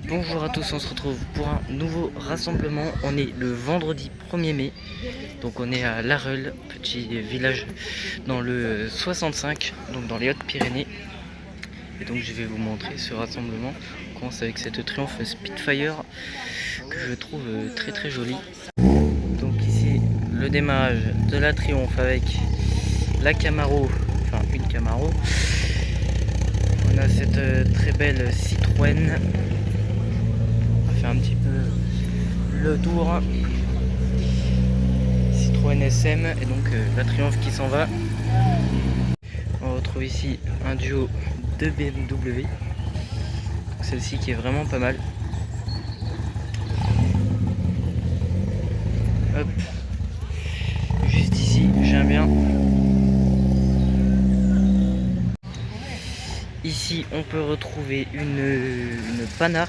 Bonjour à tous, on se retrouve pour un nouveau rassemblement. On est le vendredi 1er mai, donc on est à Larreul, petit village dans le 65, donc dans les Hautes-Pyrénées. Et donc je vais vous montrer ce rassemblement. On commence avec cette Triumph Spitfire que je trouve très très jolie. Donc ici le démarrage de la Triumph avec la Camaro, enfin une Camaro. On a cette très belle Citroën. Un petit peu le tour. Citroën SM et donc la Triumph qui s'en va. On retrouve ici un duo de BMW, celle-ci qui est vraiment pas mal. Hop, juste ici j'aime bien. Ici on peut retrouver une Panhard,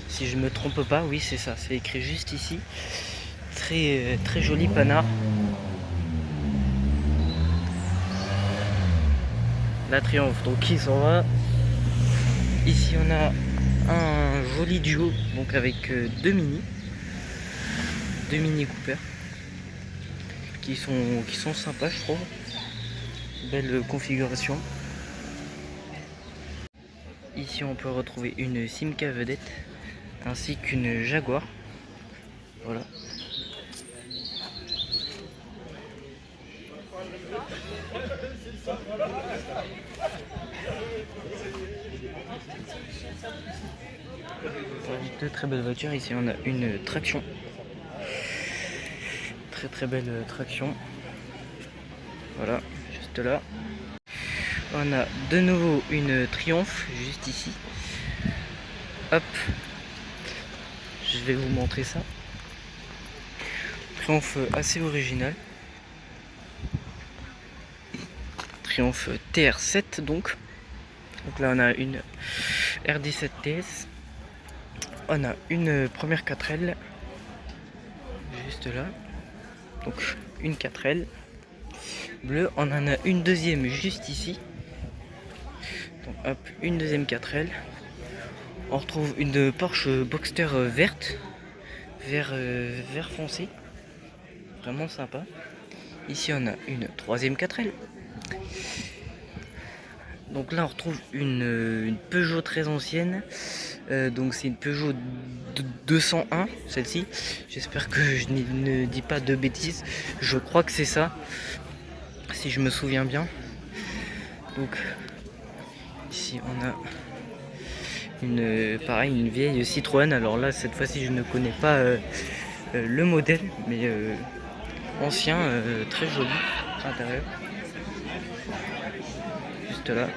si je me trompe pas, oui c'est ça, c'est écrit juste ici. Très très jolie Panhard. La Triumph donc qui s'en va. Ici on a un joli duo donc avec deux Mini Cooper qui sont sympas, je trouve. Belle configuration. Ici on peut retrouver une Simca vedette ainsi qu'une Jaguar. Voilà. Deux très belles voitures. Ici on a une traction. Très très belle traction. Voilà, juste là. On a de nouveau une Triumph juste ici. Hop. Je vais vous montrer ça. Triumph assez original. Triumph TR7 donc. Donc là on a une R17 TS. On a une première 4L. Juste là. Donc une 4L bleue. On en a une deuxième juste ici. Donc hop, une deuxième 4L. On retrouve une Porsche Boxster verte. Vert foncé. Vraiment sympa. Ici on a une troisième 4L. Donc là on retrouve une Peugeot très ancienne. Donc c'est une Peugeot 201, celle-ci. J'espère que je ne dis pas de bêtises. Je crois que c'est ça, si je me souviens bien. Donc ici on a une vieille Citroën. Alors là cette fois-ci je ne connais pas le modèle, mais ancien, très joli à l'intérieur. Juste là.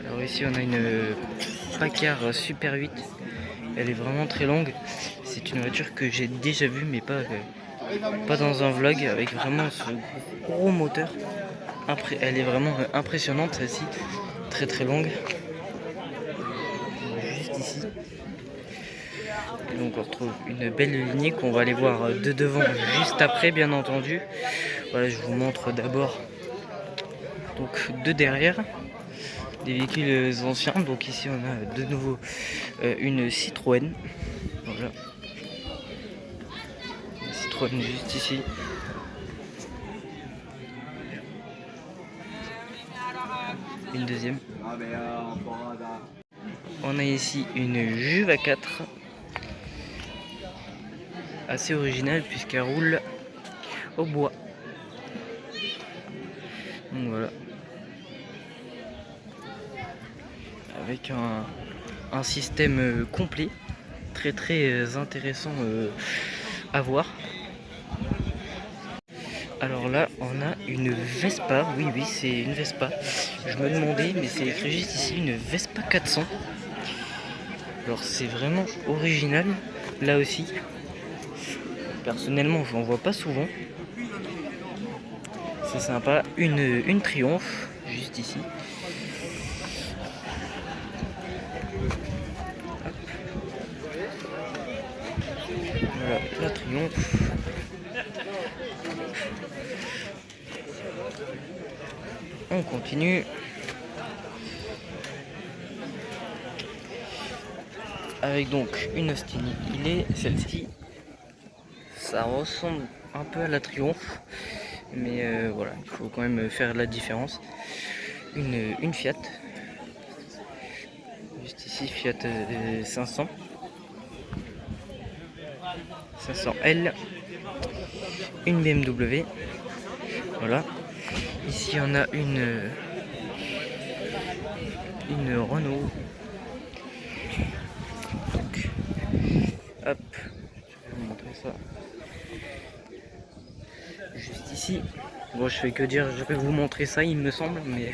Alors ici on a une Packard Super 8. Elle est vraiment très longue. C'est une voiture que j'ai déjà vue, mais pas dans un vlog, avec vraiment ce gros moteur. Elle est vraiment impressionnante celle-ci. Très très longue. Juste ici. Donc on retrouve une belle lignée qu'on va aller voir de devant juste après, bien entendu. Voilà, je vous montre d'abord donc de derrière des véhicules anciens. Donc ici on a de nouveau une Citroën. Voilà. Une Citroën juste ici. Une deuxième. On a ici une Juve 4 assez originale puisqu'elle roule au bois. Donc voilà. Avec un système complet. Très très intéressant à voir. Alors là, on a une Vespa. Oui, c'est une Vespa. Je me demandais, mais c'est écrit juste ici, une Vespa 400. Alors c'est vraiment original, là aussi. Personnellement, j'en vois pas souvent. C'est sympa. Une Triumph, juste ici. Voilà, la Triumph. On continue. avec donc une Ostini. Il est celle-ci. Ça ressemble un peu à la Triumph, mais voilà, il faut quand même faire la différence. Une Fiat, juste ici, Fiat 500, 500L, une BMW, voilà. Ici on a une Renault. Donc, hop, je vais vous montrer ça. Juste ici. Bon, je fais que dire, je vais vous montrer ça, il me semble, mais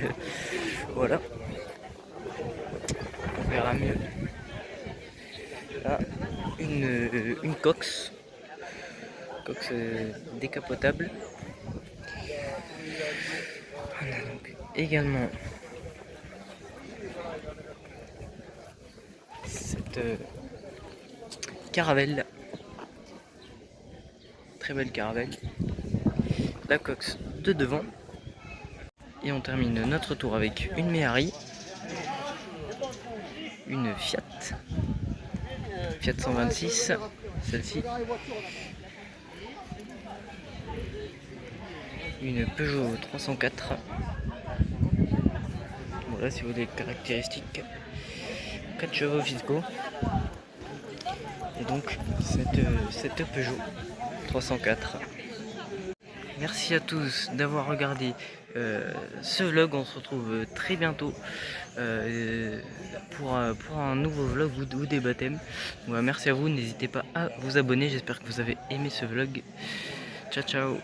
voilà. On verra mieux. Là, une Cox. Cox décapotable. On a donc également cette Caravelle. Très belle Caravelle. La Cox de devant. Et on termine notre tour avec une Méhari. Une Fiat 126, celle-ci. Une Peugeot 304. Voilà, si vous voulez les caractéristiques. 4 chevaux fiscaux. Et donc cette Peugeot 304. Merci à tous d'avoir regardé ce vlog. On se retrouve très bientôt pour un nouveau vlog ou des baptêmes. Voilà, merci à vous, n'hésitez pas à vous abonner. J'espère que vous avez aimé ce vlog. Ciao ciao.